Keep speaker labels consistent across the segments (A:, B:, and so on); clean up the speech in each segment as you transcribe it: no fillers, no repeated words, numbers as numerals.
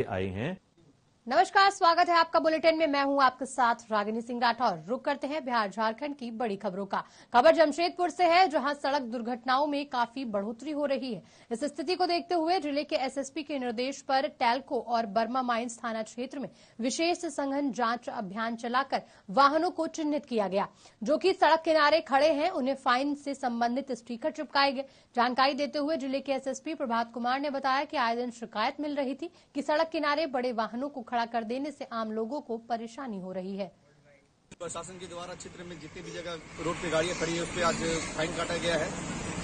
A: आए हैं।
B: नमस्कार, स्वागत है आपका बुलेटिन में। मैं हूं आपके साथ रागिनी सिंह राठौर। रुक करते हैं बिहार झारखंड की बड़ी खबरों का। खबर जमशेदपुर से है, जहां सड़क दुर्घटनाओं में काफी बढ़ोतरी हो रही है। इस स्थिति को देखते हुए जिले के एसएसपी के निर्देश पर टैल्को और बर्मा माइंस थाना क्षेत्र में विशेष सघन जांच अभियान चलाकर वाहनों को चिन्हित किया गया। जो कि सड़क किनारे खड़े हैं, उन्हें फाइन से संबंधित स्टीकर चिपकाए गए। जानकारी देते हुए जिले के एसएसपी प्रभात कुमार ने बताया कि आए दिन शिकायत मिल रही थी कि सड़क किनारे बड़े वाहनों को खड़ा कर देने से आम लोगों को परेशानी हो रही है।
C: प्रशासन के द्वारा क्षेत्र में जितनी भी जगह रोड पे गाड़ियां खड़ी है, उस पे आज फाइन काटा गया है।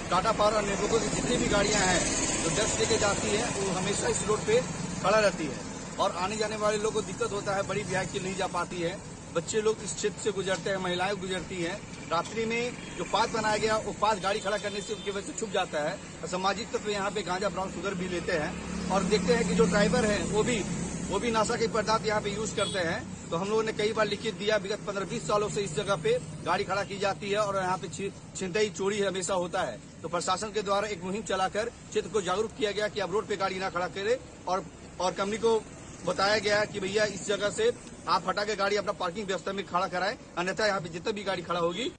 C: टाटा पावर और नेटवर्कों की जितनी भी गाड़ियां हैं जो ड्रग्स लेके जाती है, वो हमेशा इस रोड पे खड़ा रहती है और आने जाने वाले लोगों को दिक्कत होता है। बड़ी व्याख्या नहीं जा पाती है, बच्चे लोग इस क्षेत्र से गुजरते हैं, महिलाएं गुजरती हैं। रात्रि में जो पाथ बनाया गया, वो पाथ गाड़ी खड़ा करने से उनकी वजह से छुप जाता है। असामाजिक तत्व यहाँ पे गांजा, ब्राउन शुगर भी लेते हैं और देखते हैं कि जो ड्राइवर है वो भी नशा के पदार्थ यहाँ पे यूज करते हैं। तो हम लोगों ने कई बार लिखित दिया, विगत 15-20 सालों से इस जगह पे गाड़ी खड़ा की जाती है और यहाँ पे छिनतई चोरी हमेशा होता है। तो प्रशासन के द्वारा एक मुहिम चलाकर क्षेत्र को जागरूक किया गया कि आप रोड पे गाड़ी ना खड़ा करें और कंपनी को बताया गया कि भैया इस जगह से आप हटा के गाड़ी अपना पार्किंग व्यवस्था में खड़ा कराएं, अन्यथा यहाँ पे जितनी भी गाड़ी खड़ा होगी।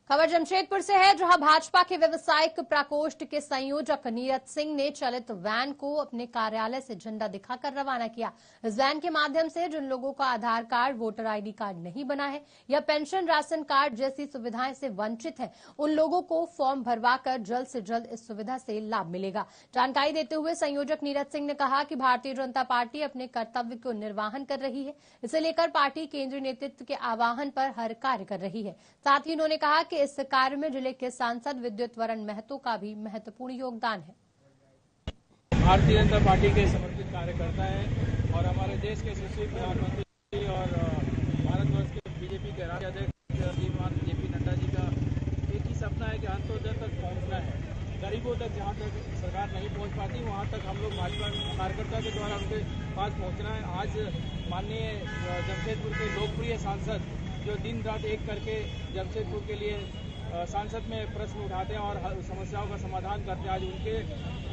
B: खबर जमशेदपुर से है, जहां भाजपा के व्यवसायिक प्रकोष्ठ के संयोजक नीरज सिंह ने चलित वैन को अपने कार्यालय से झंडा दिखाकर रवाना किया। इस वैन के माध्यम से जिन लोगों का आधार कार्ड, वोटर आईडी कार्ड नहीं बना है या पेंशन, राशन कार्ड जैसी सुविधाएं से वंचित है, उन लोगों को फॉर्म भरवाकर जल्द से जल्द इस सुविधा से लाभ मिलेगा। जानकारी देते हुए संयोजक नीरज सिंह ने कहा कि भारतीय जनता पार्टी अपने कर्तव्य को निर्वहन कर रही है। इसे लेकर पार्टी केंद्रीय नेतृत्व के आह्वान पर हर कार्य कर रही है। साथ ही उन्होंने कहा कि इस कार्य में जिले के सांसद विद्युत वरण महतो का भी महत्वपूर्ण योगदान है।
D: भारतीय जनता पार्टी के समर्पित कार्यकर्ता है और हमारे देश के यशस्वी प्रधानमंत्री और भारतवर्ष के बीजेपी के राष्ट्रीय अध्यक्ष श्रीमान जेपी नड्डा जी का एक ही सपना है कि अंत्योदय तक पहुंचना है। गरीबों तक जहां तक सरकार नहीं पहुंच पाती, वहां तक हम लोग भाजपा कार्यकर्ता के द्वारा उनके पास पहुंचना है। आज माननीय जमशेदपुर के लोकप्रिय सांसद जो दिन रात एक करके जमशेदपुर के लिए सांसद में प्रश्न उठाते हैं और समस्याओं का समाधान करते हैं, आज उनके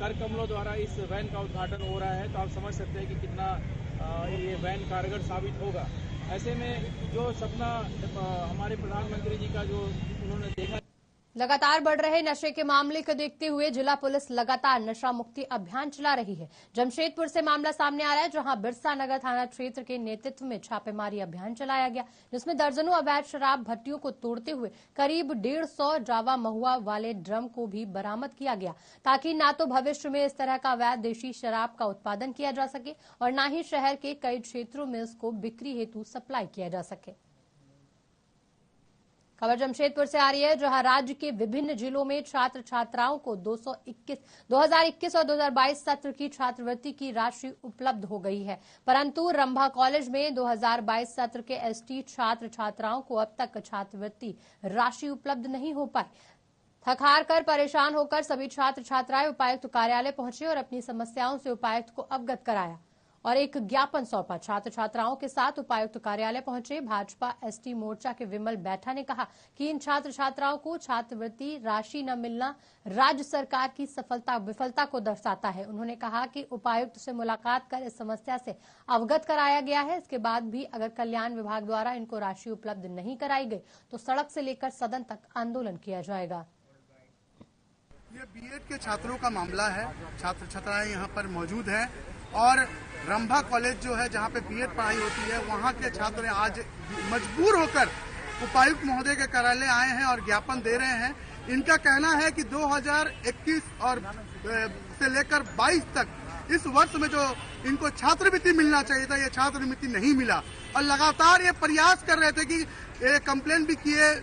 D: कर कमलों द्वारा इस वैन का उद्घाटन हो रहा है। तो आप समझ सकते हैं कि कितना ये वैन कारगर साबित होगा। ऐसे में जो सपना हमारे प्रधानमंत्री जी का जो उन्होंने देखा,
B: लगातार बढ़ रहे नशे के मामले को देखते हुए जिला पुलिस लगातार नशा मुक्ति अभियान चला रही है। जमशेदपुर से मामला सामने आ रहा है, जहां बिरसा नगर थाना क्षेत्र के नेतृत्व में छापेमारी अभियान चलाया गया, जिसमें दर्जनों अवैध शराब भट्टियों को तोड़ते हुए करीब 150 जावा महुआ वाले ड्रम को भी बरामद किया गया, ताकि न तो भविष्य में इस तरह का अवैध देशी शराब का उत्पादन किया जा सके और न ही शहर के कई क्षेत्रों में इसको बिक्री हेतु सप्लाई किया जा सके। खबर जमशेदपुर से आ रही है, जहां राज्य के विभिन्न जिलों में छात्र छात्राओं को 2021 और 2022 सत्र की छात्रवृत्ति की राशि उपलब्ध हो गई है, परंतु रंभा कॉलेज में 2022 सत्र के एसटी छात्र छात्राओं को अब तक छात्रवृत्ति राशि उपलब्ध नहीं हो पाई। थक हार कर परेशान होकर सभी छात्र छात्राएं उपायुक्त कार्यालय पहुंचे और अपनी समस्याओं से उपायुक्त को अवगत कराया और एक ज्ञापन सौंपा। छात्र छात्राओं के साथ उपायुक्त कार्यालय पहुंचे भाजपा एसटी मोर्चा के विमल बैठा ने कहा कि इन छात्र छात्राओं को छात्रवृत्ति राशि न मिलना राज्य सरकार की विफलता को दर्शाता है। उन्होंने कहा कि उपायुक्त से मुलाकात कर इस समस्या से अवगत कराया गया है। इसके बाद भी अगर कल्याण विभाग द्वारा इनको राशि उपलब्ध नहीं कराई गई तो सड़क से लेकर सदन तक आंदोलन किया जाएगा।
E: ये बीएड के छात्रों का मामला है। छात्र छात्राएं यहाँ पर मौजूद हैं और रंभा कॉलेज जो है जहाँ पे बीएड पढ़ाई होती है, वहाँ के छात्र आज मजबूर होकर उपायुक्त महोदय के कार्यालय आए हैं और ज्ञापन दे रहे हैं। इनका कहना है कि 2021 और से लेकर 22 तक इस वर्ष में जो इनको छात्रवृत्ति मिलना चाहिए था, ये छात्रवृत्ति नहीं मिला और लगातार ये प्रयास कर रहे थे कि ये कंप्लेन भी किए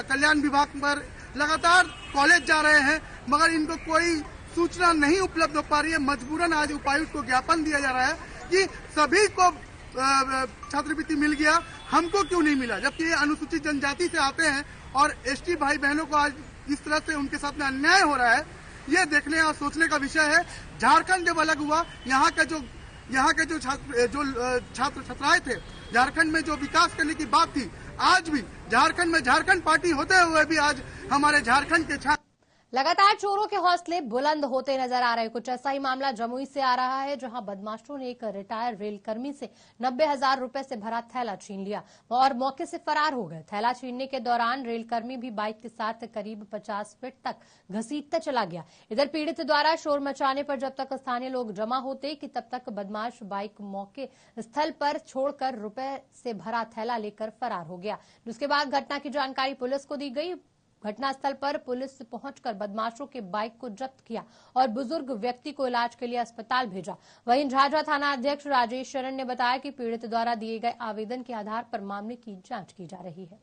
E: कल्याण विभाग पर, लगातार कॉलेज जा रहे हैं मगर इनको कोई सूचना नहीं उपलब्ध हो पा रही है। मजबूरन आज उपायुक्त को ज्ञापन दिया जा रहा है कि सभी को छात्रवृत्ति मिल गया, हमको क्यों नहीं मिला, जबकि ये अनुसूचित जनजाति से आते हैं और एसटी भाई बहनों को आज इस तरह से उनके साथ में अन्याय हो रहा है। ये देखने और सोचने का विषय है। झारखंड जब अलग हुआ, यहाँ के जो छात्र छात्राएं थे, झारखंड में जो विकास करने की बात थी, आज भी झारखंड में झारखंड पार्टी होते हुए भी आज हमारे झारखंड के छात्र
B: लगातार चोरों के हौसले बुलंद होते नजर आ रहे। कुछ ऐसा ही मामला जमुई से आ रहा है, जहां बदमाशों ने एक रिटायर्ड रेलकर्मी से 90,000 रुपए से भरा थैला छीन लिया और मौके से फरार हो गए। थैला छीनने के दौरान रेलकर्मी भी बाइक के साथ करीब 50 फीट तक घसीटता चला गया। इधर पीड़ित द्वारा शोर मचाने पर जब तक स्थानीय लोग जमा होते कि तब तक बदमाश बाइक मौके स्थल पर छोड़कर रुपए से भरा थैला लेकर फरार हो गया। जिसके बाद घटना की जानकारी पुलिस को दी गई। घटनास्थल पर पुलिस पहुंचकर बदमाशों के बाइक को जब्त किया और बुजुर्ग व्यक्ति को इलाज के लिए अस्पताल भेजा। वहीं झाझा थाना अध्यक्ष राजेश शरण ने बताया कि पीड़ित द्वारा दिए गए आवेदन के आधार पर मामले की जांच की जा रही है।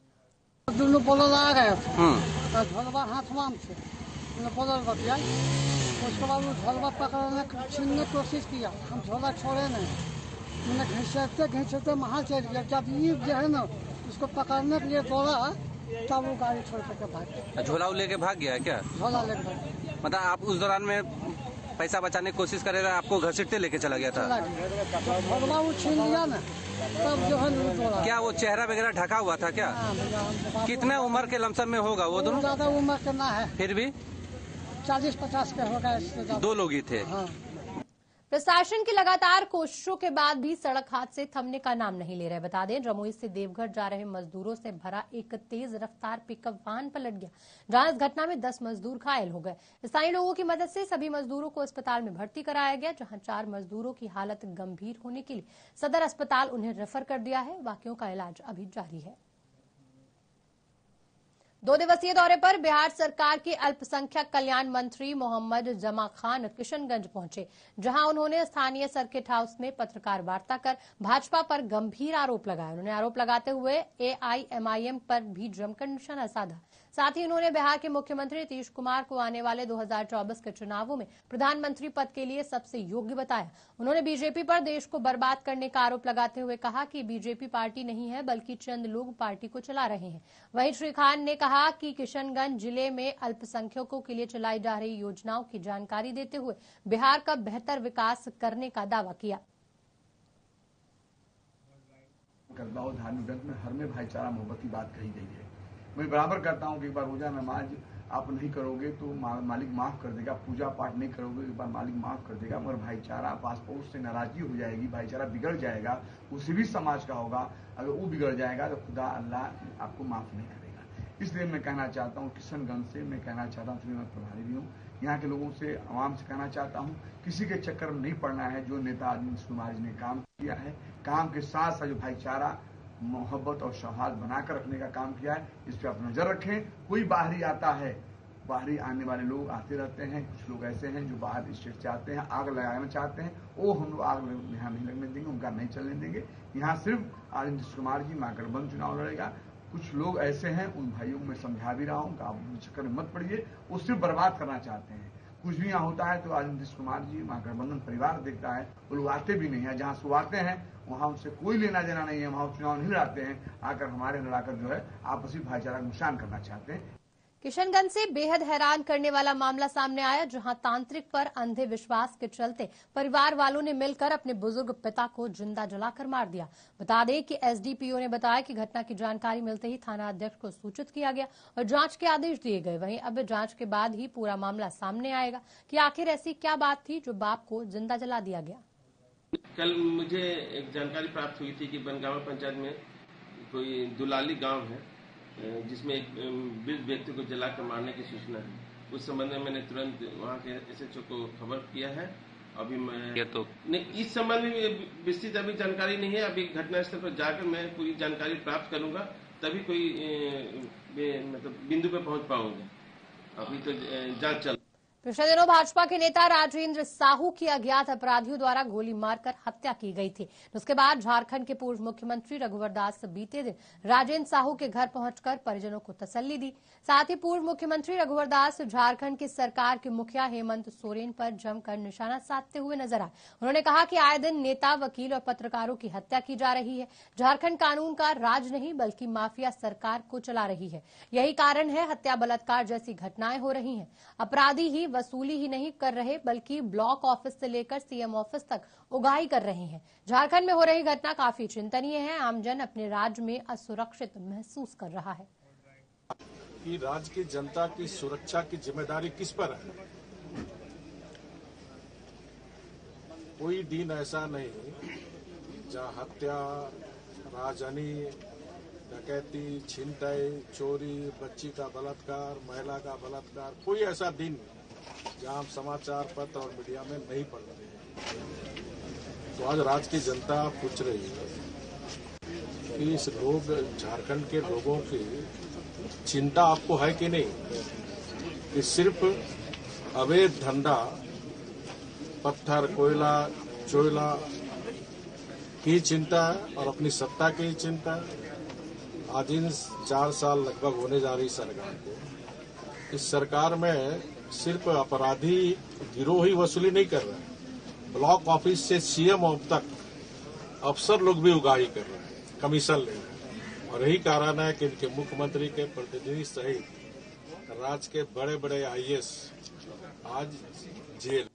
A: दोनों बोलर आ गए थे, झलवा हाथवाम से बोलर बतिया, उसके बाद वो झलवा पकड़ने छीनने की कोशिश किया। हम झोला छोड़े नहीं, मैंने घिंचते वहाँ चल गया। जब ये जो है ना उसको पकड़ने के लिए दौड़ा तब वो गाड़ी छोड़ करके भाग गया।
F: झोला लेके भाग गया क्या?
A: झोला लेके भाग गया।
F: मतलब आप उस दौरान में पैसा बचाने की कोशिश कर रहे थे, आपको घसीटते लेके चला गया था?
A: झोला वो छीन लिया ना, तब जो है दौड़ा।
F: क्या वो चेहरा वगैरह ढका हुआ था क्या? कितने उम्र के लमसम में होगा वो दोनों?
A: ज्यादा उम्र के ना है,
F: फिर भी
A: 40-50 के होगा।
F: 2 लोग ही थे।
A: हाँ।
B: प्रशासन की लगातार कोशिशों के बाद भी सड़क हादसे थमने का नाम नहीं ले रहे। बता दें, जमुई से देवघर जा रहे मजदूरों से भरा एक तेज रफ्तार पिकअप वाहन पलट गया, जहां इस घटना में 10 मजदूर घायल हो गए। स्थानीय लोगों की मदद से सभी मजदूरों को अस्पताल में भर्ती कराया गया, जहां 4 मजदूरों की हालत गंभीर होने के लिए सदर अस्पताल उन्हें रेफर कर दिया है। बाकियों का इलाज अभी जारी है। 2 दिवसीय दौरे पर बिहार सरकार के अल्पसंख्यक कल्याण मंत्री मोहम्मद जमा खान किशनगंज पहुंचे, जहां उन्होंने स्थानीय सर्किट हाउस में पत्रकार वार्ता कर भाजपा पर गंभीर आरोप लगाया। उन्होंने आरोप लगाते हुए AIMIM पर भी जमकर निशाना साधा। साथ ही उन्होंने बिहार के मुख्यमंत्री नीतीश कुमार को आने वाले 2024 के चुनावों में प्रधानमंत्री पद के लिए सबसे योग्य बताया। उन्होंने बीजेपी पर देश को बर्बाद करने का आरोप लगाते हुए कहा कि बीजेपी पार्टी नहीं है, बल्कि चंद लोग पार्टी को चला रहे हैं। वहीं श्री खान ने कहा कि किशनगंज जिले में अल्पसंख्यकों के लिए चलाई जा रही योजनाओं की जानकारी देते हुए बिहार का बेहतर विकास करने का दावा किया।
G: धार्मिक ग्रंथ में हर में भाईचारा मोहब्बत की बात कही गई है। मैं बराबर करता हूँ कि एक बार रोजा नमाज आप नहीं करोगे तो मालिक माफ कर देगा, पूजा पाठ नहीं करोगे एक बार मालिक माफ कर देगा, मगर भाईचारा पास पड़ोस से नाराजगी हो जाएगी, भाईचारा बिगड़ जाएगा, उसी भी समाज का होगा। अगर वो बिगड़ जाएगा तो खुदा अल्लाह आपको माफ नहीं करेगा। इसलिए मैं कहना चाहता हूँ किशनगंज से, मैं कहना चाहता हूँ, मैं प्रभारी भी हूँ, यहाँ के लोगों से, आवाम से कहना चाहता हूँ, किसी के चक्कर में नहीं पड़ना है। जो नेता नीतीश कुमार जी ने काम किया है, काम के साथ साथ जो भाईचारा मोहब्बत और सौहार्द बनाकर रखने का काम किया है, इस पर आप नजर रखें। कोई बाहरी आता है, बाहरी आने वाले लोग आते रहते हैं। कुछ लोग ऐसे हैं जो बाहर स्टेट से आते हैं, आग लगाना चाहते हैं, वो हम लोग आग यहाँ नहीं लगने देंगे, उनका नहीं चलने देंगे। यहाँ सिर्फ नीतीश कुमार जी महागठबंधन चुनाव लड़ेगा। कुछ लोग ऐसे हैं, उन भाइयों को मैं समझा भी रहा हूँ, आप चक्कर में मत पड़िए, वो सिर्फ बर्बाद करना चाहते हैं। कुछ भी यहाँ होता है तो आज नीतीश कुमार जी महागठबंधन परिवार देखता है, वो लोग आते भी नहीं है। जहाँ से आते हैं वहां उनसे कोई लेना देना नहीं है, वहां चुनाव नहीं लड़ाते हैं, आकर हमारे लड़ाकर जो है आपसी भाईचारा का नुकसान करना चाहते हैं।
B: किशनगंज से बेहद हैरान करने वाला मामला सामने आया, जहां तांत्रिक पर अंधे विश्वास के चलते परिवार वालों ने मिलकर अपने बुजुर्ग पिता को जिंदा जलाकर मार दिया। बता दें कि SDPO ने बताया कि घटना की जानकारी मिलते ही थाना अध्यक्ष को सूचित किया गया और जांच के आदेश दिए गए। वहीं अब जांच के बाद ही पूरा मामला सामने आएगा कि आखिर ऐसी क्या बात थी जो बाप को जिंदा जला दिया गया।
H: कल मुझे एक जानकारी प्राप्त हुई थी कि बनगांव पंचायत में कोई दुलाली गांव है, जिसमें एक वृद्ध व्यक्ति को जलाकर मारने की सूचना है। उस संबंध में मैंने तुरंत वहां के SHO को खबर किया है। अभी मैं नहीं, इस संबंध में विस्तृत अभी जानकारी नहीं है। अभी घटनास्थल पर जाकर मैं पूरी जानकारी प्राप्त करूंगा, तभी कोई मतलब बिंदु पर पहुंच पाऊंगा। अभी तो जांच चल।
B: पिछले दिनों भाजपा के नेता राजेंद्र साहू की अज्ञात अपराधियों द्वारा गोली मारकर हत्या की गई थी। उसके बाद झारखंड के पूर्व मुख्यमंत्री रघुवर दास बीते दिन राजेंद्र साहू के घर पहुंचकर परिजनों को तसल्ली दी। साथ ही पूर्व मुख्यमंत्री रघुवर दास झारखंड की सरकार के मुखिया हेमंत सोरेन पर जमकर निशाना साधते हुए नजर आए। उन्होंने कहा कि आए दिन नेता, वकील और पत्रकारों की हत्या की जा रही है। झारखंड कानून का राज नहीं बल्कि माफिया सरकार को चला रही है। यही कारण है हत्या, बलात्कार जैसी घटनाएं हो रही हैं। अपराधी ही वसूली ही नहीं कर रहे बल्कि ब्लॉक ऑफिस से लेकर CM ऑफिस तक उगाही कर रहे हैं। झारखंड में हो रही घटना काफी चिंतनीय है। आमजन अपने राज्य में असुरक्षित महसूस कर रहा है।
I: कि राज्य की जनता की सुरक्षा की जिम्मेदारी किस पर है। कोई दिन ऐसा नहीं जहां हत्या, राजधानी, डकैती, छिनतई, चोरी, बच्ची का बलात्कार, महिला का बलात्कार, कोई ऐसा दिन जहां हम समाचार पत्र और मीडिया में नहीं पढ़ते हैं। तो आज राज्य की जनता पूछ रही है कि इस लोग झारखंड के लोगों की चिंता आपको है कि नहीं, कि सिर्फ अवैध धंधा, पत्थर, कोयला, चोयला की चिंता है और अपनी सत्ता की चिंता है। आज इन 4 साल लगभग होने जा रही सरकार को, इस सरकार में सिर्फ अपराधी गिरोह ही वसूली नहीं कर रहे हैं, ब्लॉक ऑफिस से सीएम तक अफसर लोग भी उगाही कर रहे हैं, कमीशन ले रहे हैं। और यही कारण है कि इनके मुख्यमंत्री के प्रतिनिधि सहित राज्य के बड़े बड़े आईएएस आज जेल।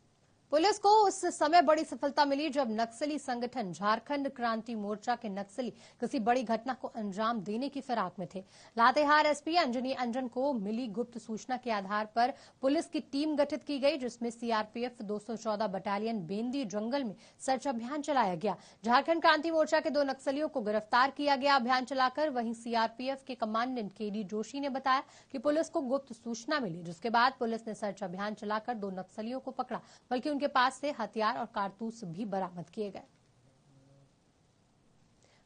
B: पुलिस को उस समय बड़ी सफलता मिली जब नक्सली संगठन झारखंड क्रांति मोर्चा के नक्सली किसी बड़ी घटना को अंजाम देने की फिराक में थे। लातेहार एसपी अंजनी अंजन को मिली गुप्त सूचना के आधार पर पुलिस की टीम गठित की गई, जिसमें सीआरपीएफ 214 बटालियन बेंदी जंगल में सर्च अभियान चलाया गया। झारखंड क्रांति मोर्चा के 2 नक्सलियों को गिरफ्तार किया गया अभियान चलाकर। वहीं सीआरपीएफ के कमांडेंट केडी जोशी ने बताया कि पुलिस को गुप्त सूचना मिली, जिसके बाद पुलिस ने सर्च अभियान चलाकर 2 नक्सलियों को पकड़ा, बल्कि उनके पास से हथियार और कारतूस भी बरामद किए गए।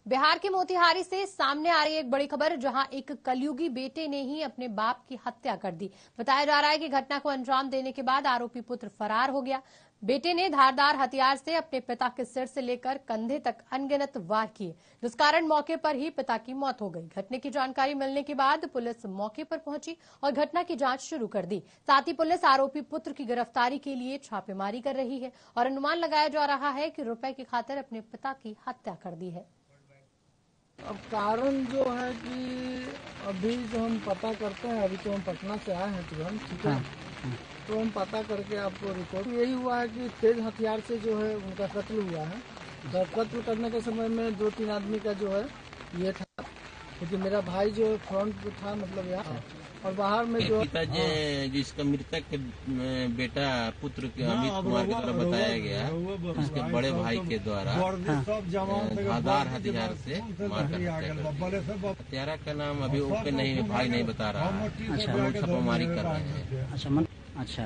B: बिहार के मोतिहारी से सामने आ रही एक बड़ी खबर, जहां एक कलयुगी बेटे ने ही अपने बाप की हत्या कर दी। बताया जा रहा है कि घटना को अंजाम देने के बाद आरोपी पुत्र फरार हो गया। बेटे ने धारदार हथियार से अपने पिता के सिर से लेकर कंधे तक अनगिनत वार किए, जिस कारण मौके पर ही पिता की मौत हो गई। घटना की जानकारी मिलने के बाद पुलिस मौके पर पहुंची और घटना की जांच शुरू कर दी। साथ ही पुलिस आरोपी पुत्र की गिरफ्तारी के लिए छापेमारी कर रही है और अनुमान लगाया जा रहा है कि रुपए की खातिर अपने पिता की हत्या कर दी है।
J: अब कारण जो है कि अभी जो हम पता करते हैं, अभी तो हम पटना से आए हैं तुरंत, ठीक है, तो हम पता करके आपको रिपोर्ट यही हुआ है कि तेज हथियार से जो है उनका कत्ल हुआ है। तो कत्ल करने के समय में 2-3 आदमी का जो है ये था, क्योंकि मेरा भाई जो फ्रंट पे था, मतलब यहाँ, और बाहर में जो
H: पिताजी जिसका मृतक के बेटा पुत्र के अमित कुमार की तरफ बताया गया, उसके बड़े भाई के द्वारा धारदार हथियार से मारकर हत्यारा का नाम अभी ओपन नहीं, भाई नहीं बता रहा है। हम छापेमारी कर रहे हैं।
K: अच्छा,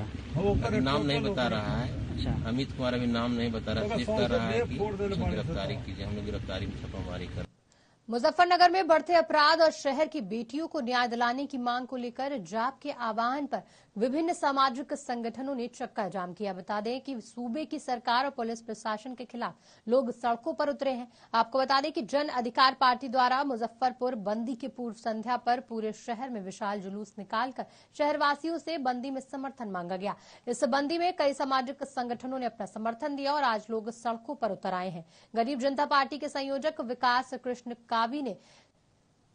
H: अभी नाम नहीं बता रहा है। अच्छा, अमित कुमार अभी नाम नहीं बता रहा, सिर्फ कर रहा है कि गिरफ्तारी कीजिए। हम लोग गिरफ्तारी में छापेमारी कर।
B: मुजफ्फरनगर में बढ़ते अपराध और शहर की बेटियों को न्याय दिलाने की मांग को लेकर जाप के आह्वान पर विभिन्न सामाजिक संगठनों ने चक्का जाम किया। बता दें कि सूबे की सरकार और पुलिस प्रशासन के खिलाफ लोग सड़कों पर उतरे हैं। आपको बता दें कि जन अधिकार पार्टी द्वारा मुजफ्फरपुर बंदी के पूर्व संध्या पर पूरे शहर में विशाल जुलूस निकालकर शहरवासियों से बंदी में समर्थन मांगा गया। इस बंदी में कई सामाजिक संगठनों ने अपना समर्थन दिया और आज लोग सड़कों पर उतर आए हैं। गरीब जनता पार्टी के संयोजक विकास कृष्ण कावी ने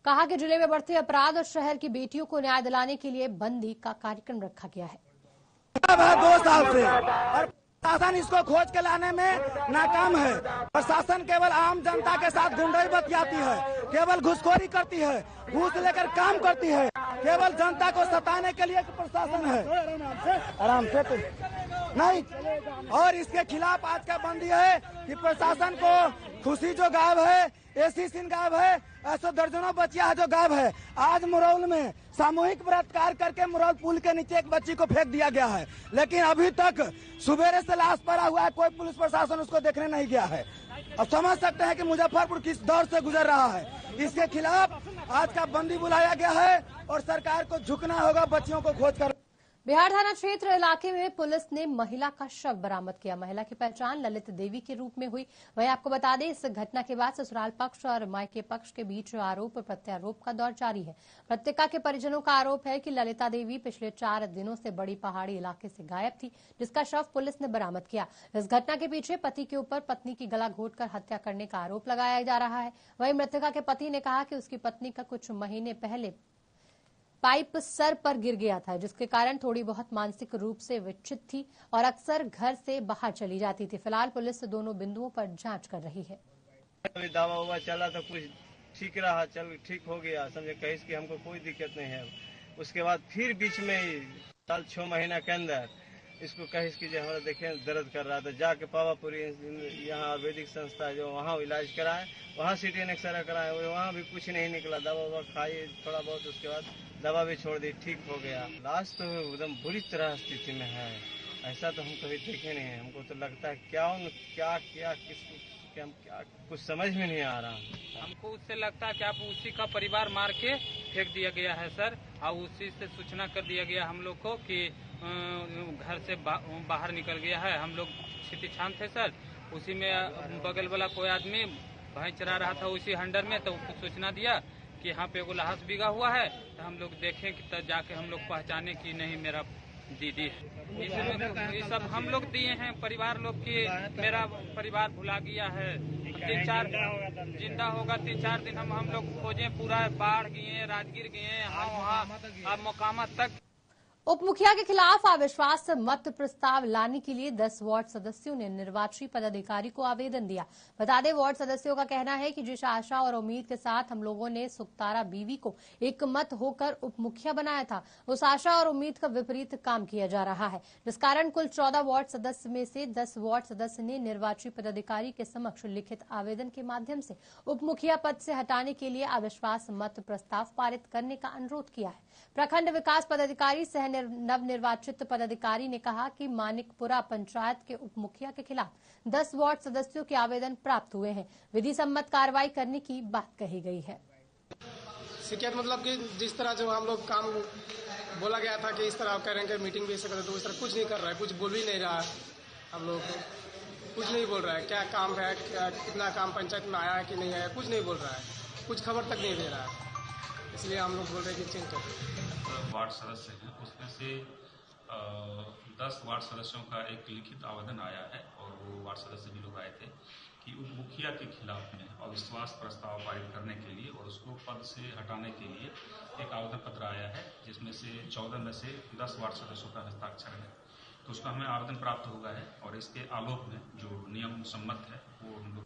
B: कहा कि जिले में बढ़ते अपराध और शहर की बेटियों को न्याय दिलाने के लिए बंदी का कार्यक्रम रखा गया है।
L: 2 साल से और प्रशासन इसको खोज के लाने में नाकाम है। प्रशासन केवल आम जनता के साथ गुंडाई बतियाती है, केवल घूसखोरी करती है, घूस लेकर काम करती है, केवल जनता को सताने के लिए प्रशासन है। आराम से तो नहीं। और इसके खिलाफ आज का बंदी है कि प्रशासन को खुशी जो गायब है, एसी सिंह गायब है, ऐसे दर्जनों बच्चियां जो गायब है। आज मुरौल में सामूहिक बलात्कार करके मुरौल पुल के नीचे एक बच्ची को फेंक दिया गया है, लेकिन अभी तक सुबेरे से लाश पड़ा हुआ है, कोई पुलिस प्रशासन उसको देखने नहीं गया है। अब समझ सकते हैं कि मुजफ्फरपुर किस दौर से गुजर रहा है। इसके खिलाफ आज का बंदी बुलाया गया है और सरकार को झुकना होगा बच्चियों को खोज कर।
B: बिहार थाना क्षेत्र इलाके में पुलिस ने महिला का शव बरामद किया। महिला की पहचान ललित देवी के रूप में हुई। वहीं आपको बता दें, इस घटना के बाद ससुराल पक्ष और मायके पक्ष के बीच आरोप प्रत्यारोप का दौर जारी है। मृतका के परिजनों का आरोप है कि ललिता देवी पिछले 4 दिनों से बड़ी पहाड़ी इलाके से गायब थी, जिसका शव पुलिस ने बरामद किया। इस घटना के पीछे पति के ऊपर पत्नी की गला घोंटकर हत्या करने का आरोप लगाया जा रहा है। वहीं मृतका के पति ने कहा कि उसकी पत्नी का कुछ महीने पहले पाइप सर पर गिर गया था, जिसके कारण थोड़ी बहुत मानसिक रूप से विक्षिप्त थी और अक्सर घर से बाहर चली जाती थी। फिलहाल पुलिस दोनों बिंदुओं पर जांच कर रही है।
M: दावा चला तो कुछ ठीक रहा, चल ठीक हो गया, समझे, कहीं की हमको कोई दिक्कत नहीं है।
K: उसके बाद फिर बीच में ही साल 6 महीना के अंदर इसको कहिश कीजिए, हमारा देखें दर्द कर रहा था, जाके पावापुरी यहाँ आयुर्वेदिक संस्था जो वहाँ इलाज कराए, वहाँ CT एक्सरे कराए, वहाँ भी कुछ नहीं निकला। दवा ववा खाई थोड़ा बहुत, उसके बाद दवा भी छोड़ दी, ठीक हो गया। लास्ट तो एकदम बुरी तरह स्थिति में है, ऐसा तो हम कभी देखे नहीं है। हमको तो लगता है क्या कुछ समझ में नहीं आ रहा।
M: हमको उससे लगता है कि आप उसी का परिवार मार के फेंक दिया गया है सर, और उसी से सूचना कर दिया गया हम लोग को कि घर से बाहर निकल गया है। हम लोग स्थिति शांत थे सर, उसी में बगल वाला कोई आदमी भैंस चरा रहा था उसी हंडर में, तो उसको सूचना दिया कि यहाँ पे एगो लाश बिगा हुआ है। तो हम लोग देखें कि तब जाके हम लोग पहचाने कि नहीं मेरा दीदी है। ये सब हम लोग दिए हैं परिवार लोग की, मेरा परिवार भुला गया है। 3-4 जिंदा होगा, 3-4 दिन हम लोग खोजे, पूरा बाढ़ गए, राजगीर गए, हम वहाँ मोकामा तक।
B: उप मुखिया के खिलाफ अविश्वास मत प्रस्ताव लाने के लिए 10 वार्ड सदस्यों ने निर्वाची पदाधिकारी को आवेदन दिया। बता दें, वार्ड सदस्यों का कहना है कि जिस आशा और उम्मीद के साथ हम लोगों ने सुखतारा बीवी को एक मत होकर उप मुखिया बनाया था, उस आशा और उम्मीद का विपरीत काम किया जा रहा है, जिस कारण कुल 14 वार्ड सदस्य में से 10 वार्ड सदस्य ने निर्वाची पदाधिकारी के समक्ष लिखित आवेदन के माध्यम से उप मुखिया पद से हटाने के लिए अविश्वास मत प्रस्ताव पारित करने का अनुरोध किया है। प्रखंड विकास पदाधिकारी सह नवनिर्वाचित पदाधिकारी ने कहा कि मानिकपुरा पंचायत के उप मुखिया के खिलाफ 10 वार्ड सदस्यों के आवेदन प्राप्त हुए हैं, विधि सम्मत कार्रवाई करने की बात कही गई है।
N: शिकायत मतलब कि जिस तरह जो हम लोग काम बोला गया था कि इस तरह करेंगे, मीटिंग भी सकते, तो इस तरह कुछ नहीं कर रहा है, कुछ बोल ही नहीं रहा है। हम लोग कुछ नहीं बोल रहा है, क्या काम है, क्या कितना काम पंचायत में आया है कि नहीं आया, कुछ नहीं बोल रहा है, कुछ खबर तक नहीं दे रहा है। इसलिए हम लोग बोल रहे हैं कि चेंज कर।
O: वार्ड सदस्य हैं, उसमें से 10 वार्ड सदस्यों का एक लिखित आवेदन आया है, और वो वार्ड सदस्य भी लोग आए थे कि उप मुखिया के खिलाफ में अविश्वास प्रस्ताव पारित करने के लिए और उसको पद से हटाने के लिए एक आवेदन पत्र आया है, जिसमें से 14 में से 10 वार्ड सदस्यों का हस्ताक्षर है। तो उसका हमें आवेदन प्राप्त होगा है, और इसके आलोक में जो नियम सम्मत है वो हम लोग।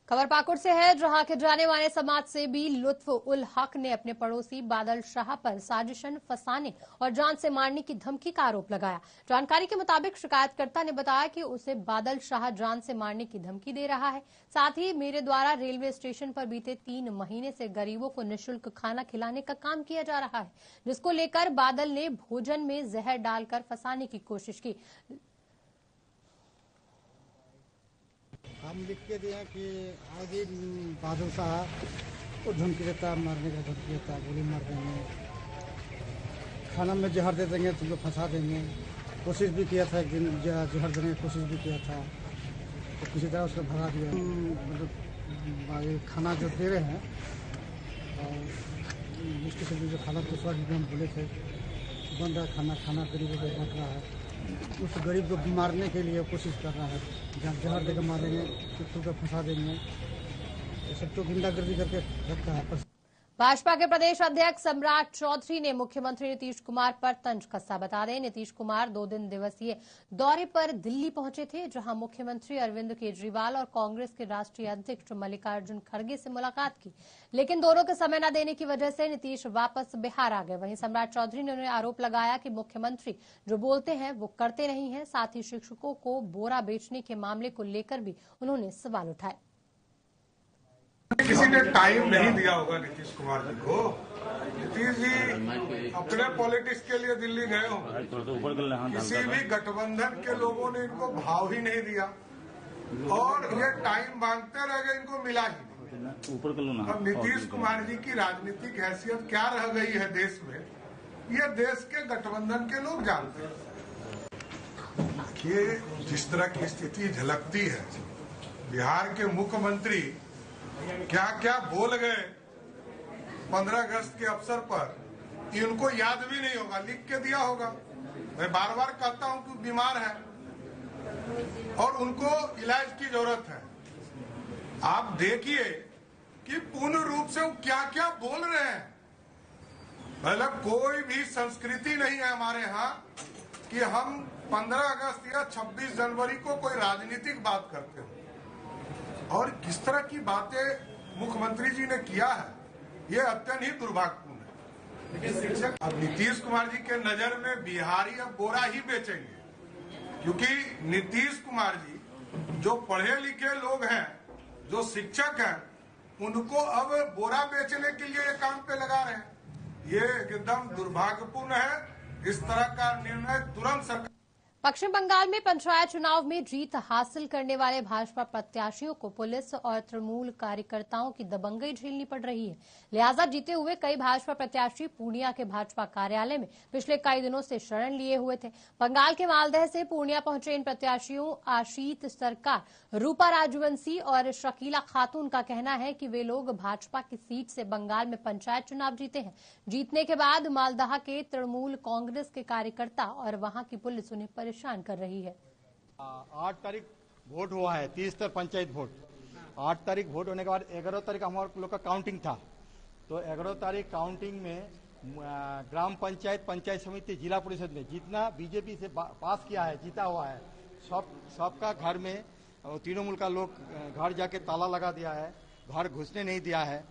B: खबर पाकुड़ से है, जहां के जाने माने समाज सेवी लुत्फ उल हक ने अपने पड़ोसी बादल शाह पर साजिशन, फंसाने और जान से मारने की धमकी का आरोप लगाया। जानकारी के मुताबिक शिकायतकर्ता ने बताया कि उसे बादल शाह जान से मारने की धमकी दे रहा है, साथ ही मेरे द्वारा रेलवे स्टेशन पर बीते 3 महीने से गरीबों को निःशुल्क खाना खिलाने का काम किया जा रहा है, जिसको लेकर बादल ने भोजन में जहर डालकर फंसाने की कोशिश की।
P: हम लिख के दिए कि आगे बादल साहब को धमकी देता, मारने का धमकी देता, गोली मार देंगे, खाना में जहर दे देंगे, तुमको फंसा देंगे। कोशिश भी किया था, एक दिन जहर देने की कोशिश भी किया था, तो किसी तरह उसको भगा दिया। मतलब खाना जो दे रहे हैं, और उसके से जो खाना दूसरा भी हम बोले थे बन रहा है, खाना गरीबों को बांट रहा है, उस गरीब को मारने के लिए कोशिश कर रहा है। जब जहर देकर मारेंगे, कुत्तों को फंसा देंगे, ये सब तो गुंडागर्दी करके रखा है।
B: भाजपा के प्रदेश अध्यक्ष सम्राट चौधरी ने मुख्यमंत्री नीतीश कुमार पर तंज कसा। बता दें, नीतीश कुमार 2 दिन दिवसीय दौरे पर दिल्ली पहुंचे थे, जहां मुख्यमंत्री अरविंद केजरीवाल और कांग्रेस के राष्ट्रीय अध्यक्ष मल्लिकार्जुन खड़गे से मुलाकात की, लेकिन दोनों को समय न देने की वजह से नीतीश वापस बिहार आ गए। वहीं सम्राट चौधरी ने उन्हें आरोप लगाया कि मुख्यमंत्री जो बोलते हैं वो करते नहीं है। साथ ही शिक्षकों को बोरा बेचने के मामले को लेकर भी उन्होंने सवाल उठाए।
I: किसी ने टाइम नहीं दिया होगा नीतीश कुमार जी को। नीतीश जी अपने पॉलिटिक्स के लिए दिल्ली गए हो, किसी भी गठबंधन के लोगों ने इनको भाव ही नहीं दिया, और ये टाइम मांगते रह गए, इनको मिला ही नहीं। अब नीतीश कुमार जी की राजनीतिक हैसियत क्या रह गई है देश में, ये देश के गठबंधन के लोग जानते हैं। कि जिस तरह की स्थिति झलकती है, बिहार के मुख्यमंत्री क्या क्या बोल गए 15 अगस्त के अवसर पर, इनको याद भी नहीं होगा, लिख के दिया होगा। मैं बार बार कहता हूं कि बीमार है और उनको इलाज की जरूरत है। आप देखिए कि पूर्ण रूप से वो क्या क्या बोल रहे हैं। मतलब कोई भी संस्कृति नहीं है हमारे यहाँ कि हम 15 अगस्त या 26 जनवरी को कोई राजनीतिक बात करते हो, और किस तरह की बातें मुख्यमंत्री जी ने किया है, ये अत्यंत ही दुर्भाग्यपूर्ण है। देखिए शिक्षक, अब नीतीश कुमार जी के नजर में बिहारी अब बोरा ही बेचेंगे, क्योंकि नीतीश कुमार जी जो पढ़े लिखे लोग हैं, जो शिक्षक हैं, उनको अब बोरा बेचने के लिए काम पे लगा रहे हैं। ये एकदम दुर्भाग्यपूर्ण है। इस तरह का निर्णय तुरंत सरकार।
B: पश्चिम बंगाल में पंचायत चुनाव में जीत हासिल करने वाले भाजपा प्रत्याशियों को पुलिस और तृणमूल कार्यकर्ताओं की दबंगई झेलनी पड़ रही है। लिहाजा जीते हुए कई भाजपा प्रत्याशी पूर्णिया के भाजपा कार्यालय में पिछले कई दिनों से शरण लिए हुए थे। बंगाल के मालदह से पूर्णिया पहुंचे इन प्रत्याशियों आशीत सरकार, रूपा राजवंशी और शकीला खातून का कहना है कि वे लोग भाजपा की सीट से बंगाल में पंचायत चुनाव जीते हैं। जीतने के बाद मालदह के तृणमूल कांग्रेस के कार्यकर्ता और वहां की पुलिस उन्हें परेशान कर रही है।
P: 8 तारीख वोट हुआ है, 30 तक पंचायत वोट। 8 तारीख वोट होने के बाद 11 तारीख हमारे लोग का काउंटिंग था। तो 11 तारीख काउंटिंग में ग्राम पंचायत, पंचायत समिति, जिला परिषद में जितना बीजेपी से पास किया है, जीता हुआ है, सबका घर में तृणमूल का लोग घर जाके ताला लगा दिया है, घर घुसने नहीं दिया है।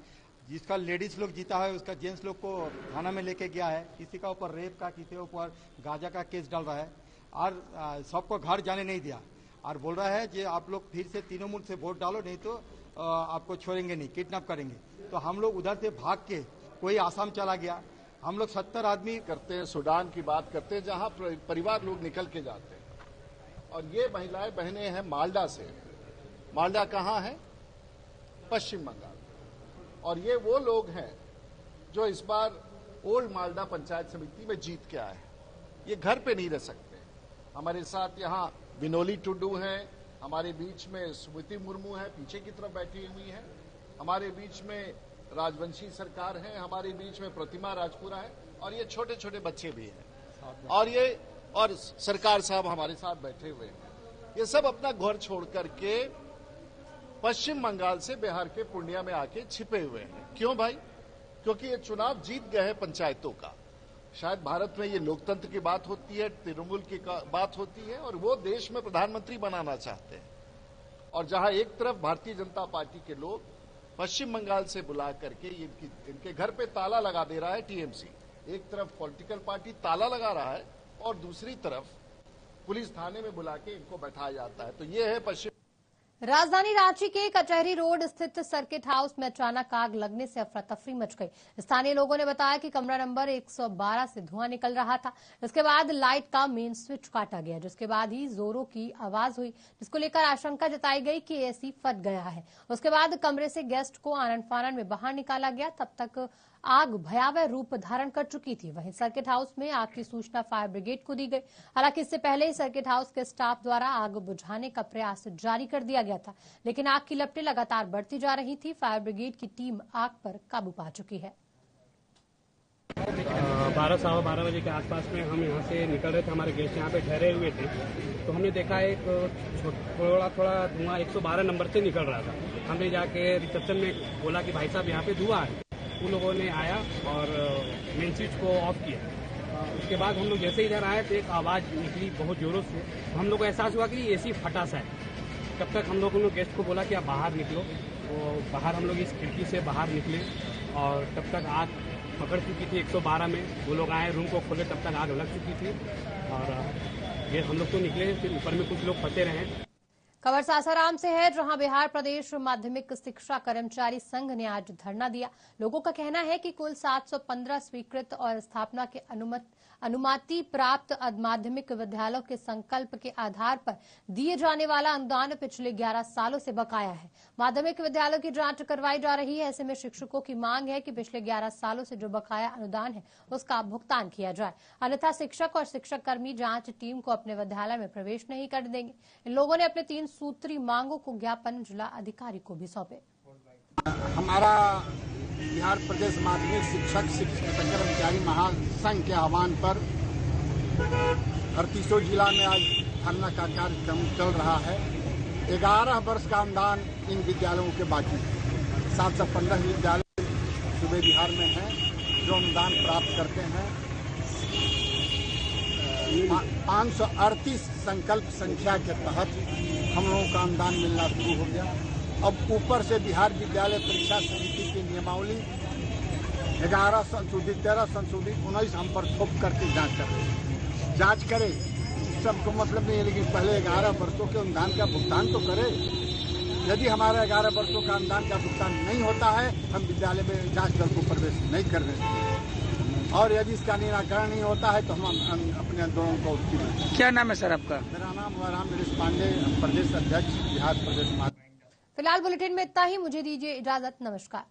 P: जिसका लेडीज लोग जीता है उसका जेंट्स लोग को थाना में लेके गया है। किसी का ऊपर रेप का, किसी के ऊपर गांजा का केस डाल रहा है और सबको घर जाने नहीं दिया और बोल रहा है कि आप लोग फिर से तृणमूल से वोट डालो, नहीं तो आपको छोड़ेंगे नहीं, किडनैप करेंगे। तो हम लोग उधर से भाग के कोई आसाम चला गया। हम लोग 70 आदमी
I: करते हैं, सूडान की बात करते हैं, जहां परिवार लोग निकल के जाते हैं। और ये महिलाएं बहनें हैं मालदा से। मालदा कहाँ है? पश्चिम बंगाल। और ये वो लोग हैं जो इस बार ओल्ड मालदा पंचायत समिति में जीत के आए हैं। ये घर पे नहीं रह सकते। हमारे साथ यहाँ विनोली टुडू हैं, हमारे बीच में स्मृति मुर्मू है, पीछे की तरफ बैठी हुई है, हमारे बीच में राजवंशी सरकार है, हमारे बीच में प्रतिमा राजपुरा है, और ये छोटे छोटे बच्चे भी हैं, और सरकार साहब हमारे साथ बैठे हुए हैं। ये सब अपना घर छोड़ करके पश्चिम बंगाल से बिहार के पूर्णिया में आके छिपे हुए हैं। क्यों भाई? क्योंकि ये चुनाव जीत गए हैं पंचायतों का। शायद भारत में ये लोकतंत्र की बात होती है, तृणमूल की बात होती है, और वो देश में प्रधानमंत्री बनाना चाहते हैं। और जहां एक तरफ भारतीय जनता पार्टी के लोग पश्चिम बंगाल से बुला करके इनके घर पे ताला लगा दे रहा है टीएमसी, एक तरफ पॉलिटिकल पार्टी ताला लगा रहा है और दूसरी तरफ पुलिस थाने में बुला के इनको बैठाया जाता है। तो ये है पश्चिम।
B: राजधानी रांची के कचहरी रोड स्थित सर्किट हाउस में अचानक आग लगने से अफरा तफरी मच गई। स्थानीय लोगों ने बताया कि कमरा नंबर 112 से धुआं निकल रहा था। इसके बाद लाइट का मेन स्विच काटा गया, जिसके बाद ही जोरों की आवाज हुई, जिसको लेकर आशंका जताई गई कि एसी फट गया है। उसके बाद कमरे से गेस्ट को आनन फानन में बाहर निकाला गया। तब तक आग भयावह रूप धारण कर चुकी थी। वहीं सर्किट हाउस में आग की सूचना फायर ब्रिगेड को दी गई। हालांकि इससे पहले ही सर्किट हाउस के स्टाफ द्वारा आग बुझाने का प्रयास जारी कर दिया गया था, लेकिन आग की लपटें लगातार बढ़ती जा रही थी। फायर ब्रिगेड की टीम आग पर काबू पा चुकी है।
Q: 12-12:15 बजे के आसपास में हम यहाँ से निकल रहे थे, हमारे गेस्ट यहाँ पे ठहरे हुए थे, तो हमने देखा एक थोड़ा धुआं 112 नंबर से निकल रहा था। हमने जाके रिसेप्शन में बोला कि भाई साहब यहाँ पे धुआं है। उन लोगों ने आया और मेन स्विच को ऑफ किया। उसके बाद हम लोग जैसे इधर आए तो एक आवाज़ निकली बहुत जोरों से। हम लोग को एहसास हुआ कि एसी फटा सा है। तब तक हम लोगों ने गेस्ट को बोला कि आप बाहर निकलो। तो बाहर हम लोग इस खिड़की से बाहर निकले और तब तक आग पकड़ चुकी थी 112 में। वो लोग आए, रूम को खोले, तब तक आग लग चुकी थी और ये हम लोग तो निकले, फिर ऊपर में कुछ लोग फंसे रहे।
B: खबर सासाराम से है, जहां बिहार प्रदेश माध्यमिक शिक्षा कर्मचारी संघ ने आज धरना दिया। लोगों का कहना है कि कुल 715 स्वीकृत और स्थापना के अनुमति प्राप्त माध्यमिक विद्यालयों के संकल्प के आधार पर दिए जाने वाला अनुदान पिछले 11 सालों से बकाया है। माध्यमिक विद्यालयों की जांच करवाई जा रही है। ऐसे में शिक्षकों की मांग है कि पिछले 11 सालों से जो बकाया अनुदान है उसका भुगतान किया जाए, अन्यथा शिक्षक और शिक्षक कर्मी जांच टीम को अपने विद्यालय में प्रवेश नहीं कर देंगे। इन लोगों ने अपने 3 सूत्री मांगों को ज्ञापन जिला अधिकारी को भी सौंपे।
P: हमारा बिहार प्रदेश माध्यमिक शिक्षक कर्मचारी महासंघ के आह्वान पर 38 जिला में आज धरना का कार्यक्रम चल रहा है। 11 वर्ष का अनुदान इन विद्यालयों के बाकी है। 715 विद्यालय सूबे बिहार में हैं जो अनुदान प्राप्त करते हैं। 538 संकल्प संख्या के तहत हम लोगों का अनुदान मिलना शुरू हो गया। अब ऊपर से बिहार विद्यालय परीक्षा समिति की नियमावली
R: 11 संशोधित 13 संशोधित 19 हम पर थोप करके जांच कर रहे हैं। जांच करे सबको मतलब नहीं है, लेकिन पहले 11 वर्षों के अनुदान का भुगतान तो करे। यदि हमारा 11 वर्षों का अनुदान का भुगतान नहीं होता है, हम विद्यालय में जांच दल को प्रवेश नहीं करने देंगे, और यदि इसका निराकरण नहीं होता है तो हम अपने आंदोलन को उसकी।
S: क्या नाम है सर आपका?
R: मेरा नाम रामनरेश पांडे, प्रदेश अध्यक्ष बिहार प्रदेश।
B: फिलहाल बुलेटिन में इतना ही, मुझे दीजिए इजाजत, नमस्कार।